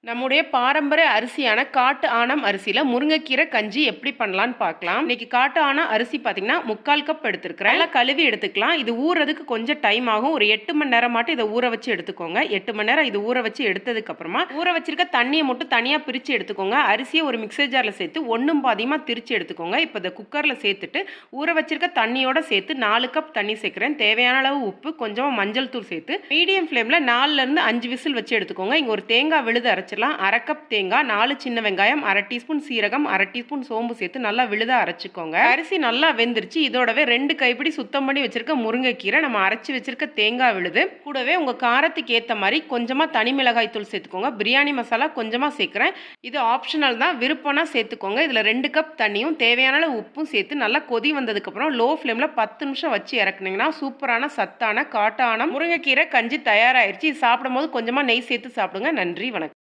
நம்முடைய பாரம்பரிய அரிசியான காட்டு ஆணம் அரிசியில முருங்கைக்கீரை கஞ்சி எப்படி பண்ணலான்னு பார்க்கலாம். இன்னைக்கு காட்டு ஆணம் அரிசி பார்த்தீங்கன்னா 3/4 கப் எடுத்துருக்கிறேன். நல்லா கழுவி எடுத்துக்கலாம். இது ஊறுறதுக்கு கொஞ்சம் டைம் ஆகும். ஒரு 8 மணி நேரம் மட்டும் இதை ஊற வச்சு எடுத்துக்கோங்க. 8 மணி நேரம் இது ஊற வச்சு எடுத்ததுக்கு அப்புறமா ஊற வச்சிருக்க தண்ணியை மட்டும் தனியாக பிரித்து எடுத்துக்கோங்க. அரிசியை ஒரு மிக்சர் ஜாரில் சேர்த்து ஒன்றும் பாதியமாக திரிச்சு எடுத்துக்கோங்க. இப்போ இதை குக்கரில் சேர்த்துட்டு ஊற வச்சிருக்க தண்ணியோட சேர்த்து 4 கப் தண்ணி சேர்க்குறேன். தேவையான அளவு உப்பு, கொஞ்சமாக மஞ்சள் தூள் சேர்த்து மீடியம் ஃப்ளேமில் 4லேருந்து 5 விசில் வச்சு எடுத்துக்கோங்க. இங்கே ஒரு தேங்காய் விழுது அரைச்சிடலாம். 1/2 கப் தேங்காய், 4 சின்ன வெங்காயம், 1/2 டீஸ்பூன் சீரகம், 1/2 டீஸ்பூன் சோம்பு சேர்த்து நல்லா விழுதா அரைச்சிக்கோங்க. அரிசி நல்லா வெந்துருச்சு. இதோடவே 2 கைப்பிடி சுத்தம் பண்ணி வச்சிருக்க முருங்கைக்கீரை, நம்ம அரைச்சி வச்சிருக்க தேங்காய் விழுது கூடவே உங்க காரத்துக்கு ஏற்ற மாதிரி கொஞ்சமா தனி மிளகாய் தூள் சேர்த்துக்கோங்க. பிரியாணி மசாலா கொஞ்சமா சேர்க்குறேன். இது ஆப்ஷனல் தான், விருப்பம்னா சேர்த்துக்கோங்க. இதில் 2 கப் தண்ணியும் தேவையான அளவு உப்பும் சேர்த்து நல்லா கொதி வந்ததுக்கப்புறம் லோ ஃப்ளேமில் 10 நிமிஷம் வச்சு இறக்குனீங்கன்னா சூப்பரான சத்தான காட்டான முருங்கைக்கீரை கஞ்சி தயாராகிடுச்சு. இது சாப்பிடும் போது கொஞ்சமாக நெய் சேர்த்து சாப்பிடுங்க. நன்றி, வணக்கம்.